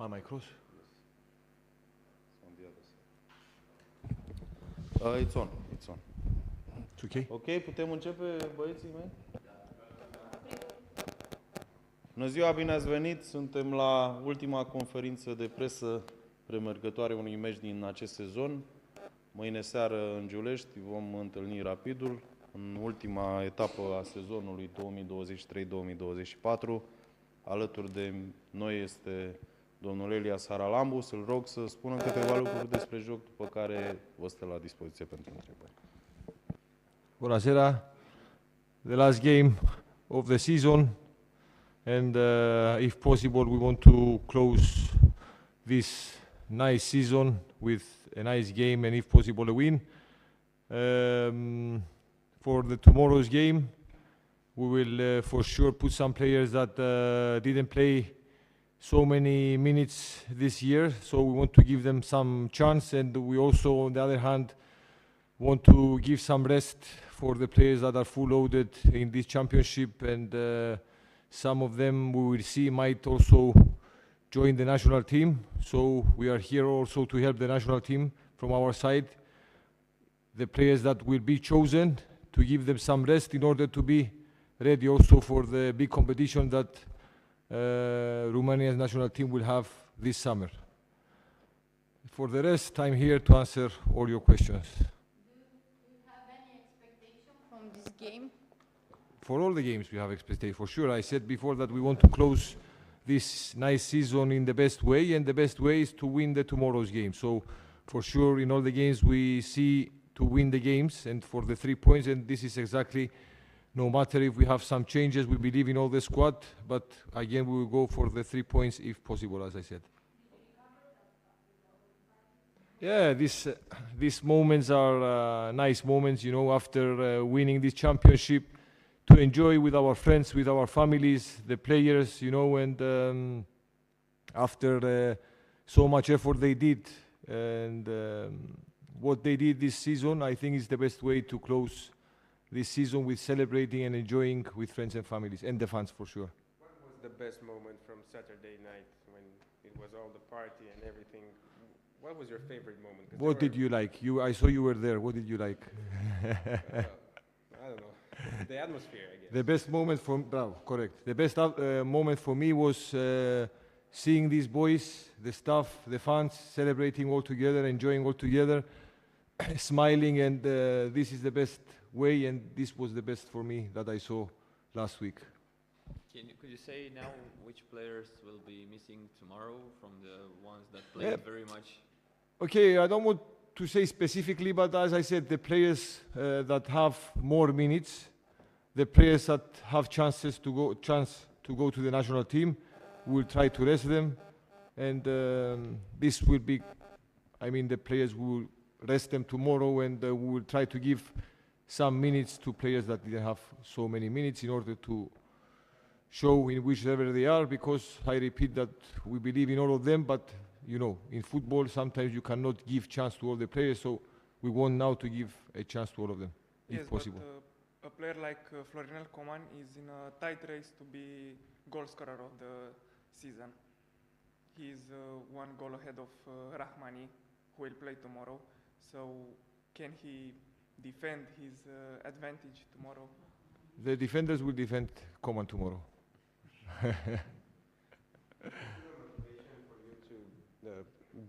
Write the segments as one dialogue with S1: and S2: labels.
S1: Am I cross?
S2: On the other side. It's on. It's on.
S1: It's okay?
S2: Ok, putem începe, băieții mei? Bună ziua, bine ați venit! Suntem la ultima conferință de presă premergătoare unui meci din acest sezon. Mâine seară în Giulești vom întâlni Rapidul în ultima etapă a sezonului 2023-2024. Alături de noi este domnul Elias Charalambous. Îl rog să spună câteva lucruri despre joc, după care vă stă la dispoziție pentru întrebări.
S1: Buonasera. The last game of the season, and if possible, we want to close this nice season with a nice game and, if possible, a win. For the tomorrow's game, we will for sure put some players that didn't play so many minutes this year, so we want to give them some chance, and we also, on the other hand, want to give some rest for the players that are full loaded in this championship, and some of them we will see might also join the national team. So we are here also to help the national team from our side. The players that will be chosen, to give them some rest in order to be ready also for the big competition that Romania's national team will have this summer. For the rest, I'm here to answer all your questions.
S3: Do you have any expectation from this game?
S1: For all the games we have expectation, for sure. I said before that we want to close this nice season in the best way, and the best way is to win the tomorrow's game. So for sure in all the games we see to win the games and for the 3 points, and this is exactly, no matter if we have some changes, we believe in all the squad, but again we will go for the 3 points if possible, as I said. Yeah, these moments are nice moments, you know, after winning this championship, to enjoy with our friends, with our families, the players, you know, and after so much effort they did, and what they did this season, I think is the best way to close this season, with celebrating and enjoying with friends and families, and the fans for sure.
S4: What was the best moment from Saturday night when it was all the party and everything? What was your favorite moment?
S1: What did you like? I saw you were there. What did you like?
S4: I don't know. The atmosphere, I guess.
S1: The best moment for correct. The best moment for me was seeing these boys, the staff, the fans celebrating all together, enjoying all together, smiling, and this is the best way, and this was the best for me that I saw last week.
S5: Could you say now which players will be missing tomorrow from the ones that played very much?
S1: Okay, I don't want to say specifically, but as I said, the players that have more minutes, the players that have chance to go to the national team, we'll try to rest them, and this will be, I mean, the players will rest them tomorrow, and we will try to give some minutes to players that didn't have so many minutes in order to show in whichever they are, because I repeat that we believe in all of them, but you know, in football sometimes you cannot give chance to all the players, so we want now to give a chance to all of them, if possible.
S6: But a player like Florinel Coman is in a tight race to be goal scorer of the season. He is 1 goal ahead of Rahmani, who will play tomorrow. So can he defend his advantage tomorrow?
S1: The defenders will defend Coman tomorrow.
S4: Motivation for you to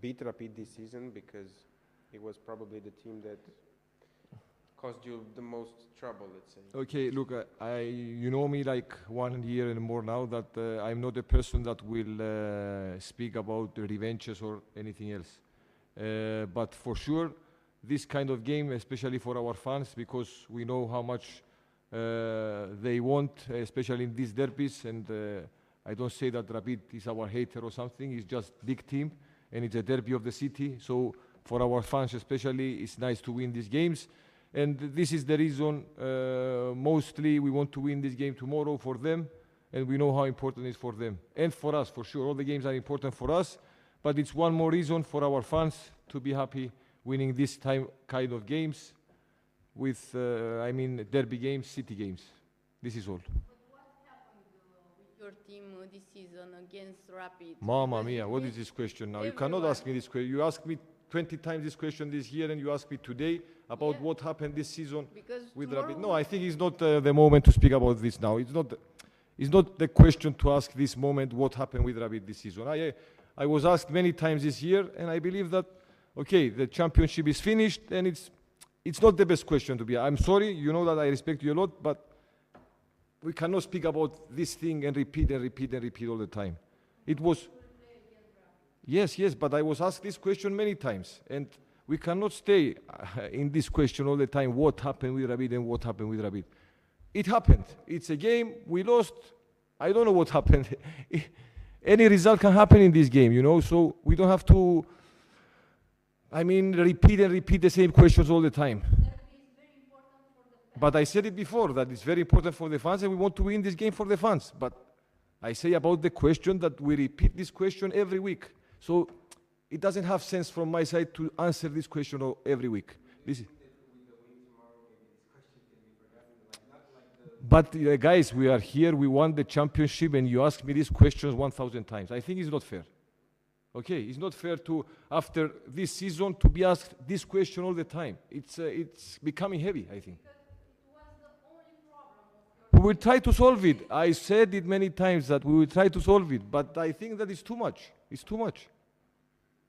S4: beat Rapid this season, because it was probably the team that caused you the most trouble, let's say.
S1: Okay, look, you know me like 1 year and more now, that I'm not a person that will speak about the revenges or anything else. But for sure, this kind of game, especially for our fans, because we know how much they want, especially in these derbies, and I don't say that Rapid is our hater or something, it's just big team, and it's a derby of the city, so for our fans especially, it's nice to win these games, and this is the reason, mostly we want to win this game tomorrow for them, and we know how important it is for them, and for us, for sure, all the games are important for us, but it's one more reason for our fans to be happy winning this kind of games, I mean derby games, city games. This is all.
S3: But what happened with your your team this season against Rapid?
S1: Mamma
S3: Because
S1: mia,
S3: you
S1: what
S3: win
S1: is this question now? You cannot
S3: everywhere.
S1: ask me this question. You asked me 20 times this question this year and you ask me today about
S3: Yeah.
S1: what happened this season
S3: Because
S1: with
S3: tomorrow
S1: Rapid. No, I think it's not the moment to speak about this now. It's not the question to ask this moment what happened with Rapid this season. I was asked many times this year and I believe that, okay, the championship is finished and it's not the best question to be. I'm sorry, you know that I respect you a lot, but we cannot speak about this thing and repeat and repeat and repeat all the time. It was, yes, but I was asked this question many times, and we cannot stay in this question all the time, what happened with Rapid and what happened with Rapid. It happened. It's a game, we lost. I don't know what happened. Any result can happen in this game, you know, so we don't have to, repeat and repeat the same questions all the time. But I said it before, that it's very important for the fans and we want to win this game for the fans. But I say about the question that we repeat this question every week. So it doesn't have sense from my side to answer this question every week. But guys, we are here, we won the championship and you ask me these questions 1,000 times. I think it's not fair. Okay, it's not fair to, after this season, to be asked this question all the time. It's becoming heavy, I think. We will try to solve it. I said it many times that we will try to solve it, but I think that it's too much. It's too much.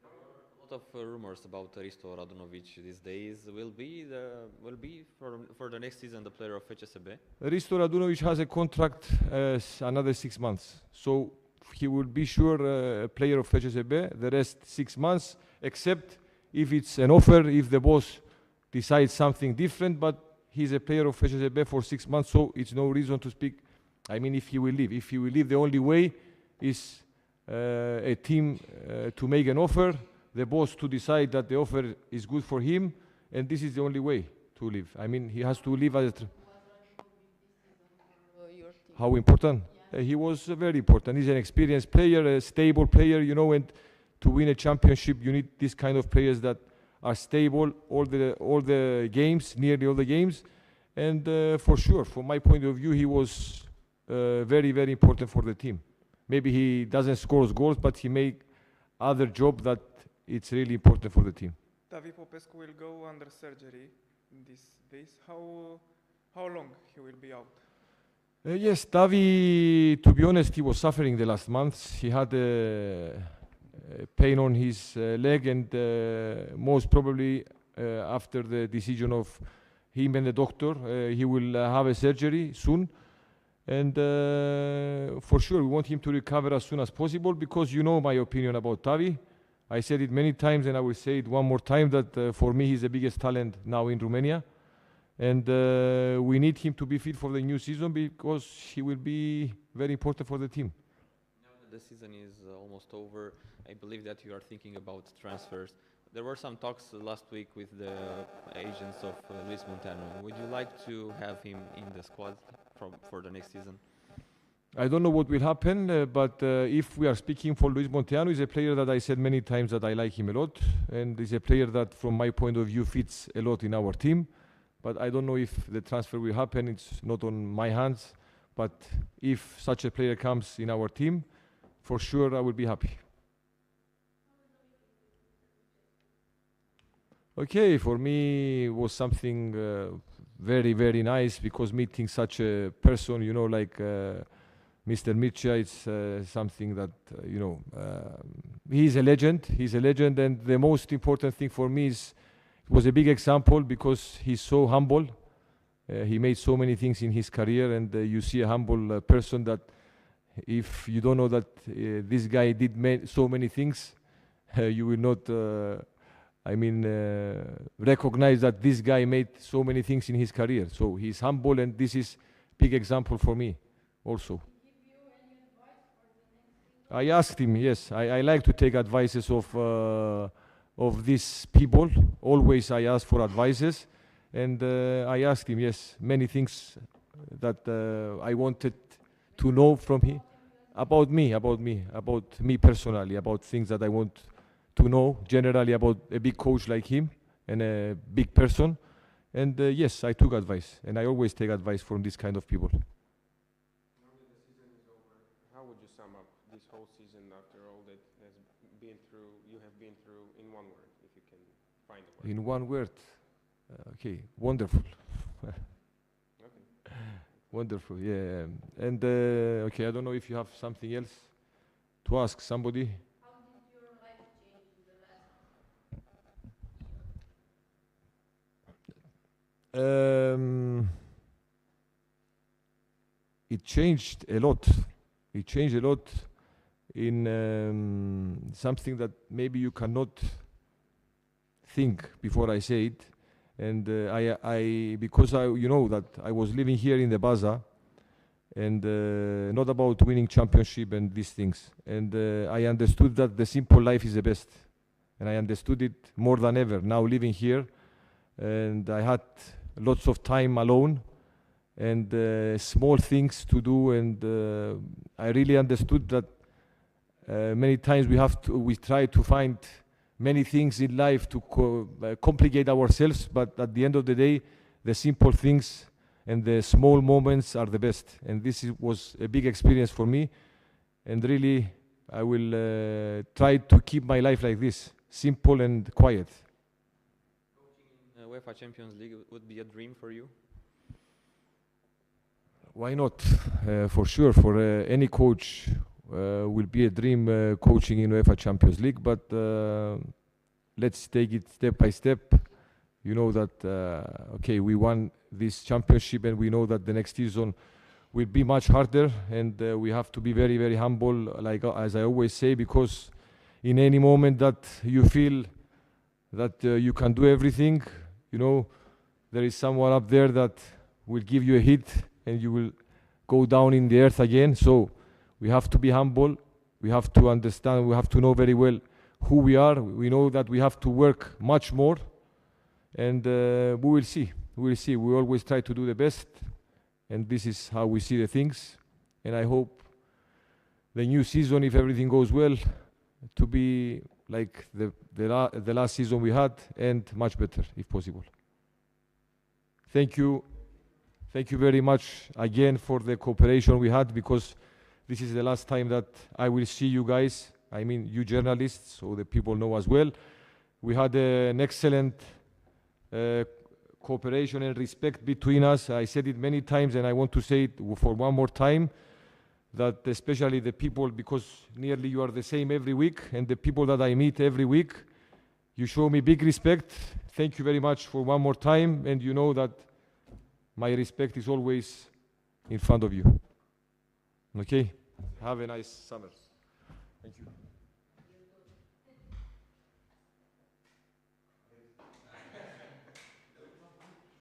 S5: A lot of rumors about Risto Radunovic these days. Will be for the next season the player of FCSB.
S1: Risto Radunovic has a contract another 6 months, so he will be sure a player of FCSB. The rest 6 months, except if it's an offer, if the boss decides something different. But he's a player of FCSB for 6 months, so it's no reason to speak. If he will leave. If he will leave, the only way is a team to make an offer, the boss to decide that the offer is good for him, and this is the only way to leave. He has to leave as
S3: your team?
S1: how important? He was very important. He's an experienced player, a stable player, you know, and to win a championship, you need this kind of players that are stable all the games, nearly all the games. And for sure, from my point of view, he was very, very important for the team. Maybe he doesn't score goals, but he make other job that it's really important for the team.
S6: Tavi Popescu will go under surgery these days. How long he will be out?
S1: Yes, Tavi, to be honest, he was suffering the last months. He had pain on his leg, and most probably after the decision of him and the doctor, he will have a surgery soon. And for sure, we want him to recover as soon as possible, because you know my opinion about Tavi. I said it many times and I will say it one more time that for me he's the biggest talent now in Romania. And we need him to be fit for the new season, because he will be very important for the team.
S5: Now that the season is almost over, I believe that you are thinking about transfers. There were some talks last week with the agents of Luis Munteanu. Would you like to have him in the squad for the next season?
S1: I don't know what will happen, but if we are speaking for Luis Munteanu, he's a player that I said many times that I like him a lot, and he's a player that from my point of view fits a lot in our team. But I don't know if the transfer will happen. It's not on my hands. But if such a player comes in our team, for sure I will be happy. Okay, for me it was something very, very nice, because meeting such a person, you know, like Mr. Mircea, it's something that, he's a legend. He's a legend, and the most important thing for me is it was a big example, because he's so humble. He made so many things in his career, and you see a humble person that if you don't know that this guy did so many things, you will not, recognize that this guy made so many things in his career. So he's humble, and this is big example for me also. I asked him, yes, I like to take advices of these people. Always I ask for advices, and I asked him, yes, many things that I wanted to know from him, about me personally, about things that I want to know generally about a big coach like him and a big person. And yes, I took advice, and I always take advice from this kind of people. In one word. Okay, wonderful. Wonderful, yeah. And okay, I don't know if you have something else to ask somebody.
S3: How did your life change in the last?
S1: It changed a lot. It changed a lot in something that maybe you cannot think before I say it. And because you know that I was living here in the Baza, and not about winning championship and these things. And I understood that the simple life is the best. And I understood it more than ever now living here. And I had lots of time alone and small things to do. And I really understood that many times we try to find many things in life to complicate ourselves, but at the end of the day, the simple things and the small moments are the best. And this was a big experience for me. And really, I will try to keep my life like this, simple and quiet.
S5: Coaching in UEFA Champions League would be a dream for you?
S1: Why not? For sure, for any coach will be a dream coaching in UEFA Champions League, but let's take it step by step. You know that, okay, we won this championship and we know that the next season will be much harder, and we have to be very, very humble, like as I always say, because in any moment that you feel that you can do everything, you know, there is someone up there that will give you a hit and you will go down in the earth again. So we have to be humble. We have to understand. We have to know very well who we are. We know that we have to work much more, and we will see. We will see. We always try to do the best, and this is how we see the things. And I hope the new season, if everything goes well, to be like the last season we had, and much better, if possible. Thank you. Thank you very much again for the cooperation we had, because this is the last time that I will see you guys. I mean, you journalists, so the people know as well. We had an excellent cooperation and respect between us. I said it many times, and I want to say it for one more time, that especially the people, because nearly you are the same every week, and the people that I meet every week, you show me big respect. Thank you very much for one more time, and you know that my respect is always in front of you. Okay? Have a nice summer.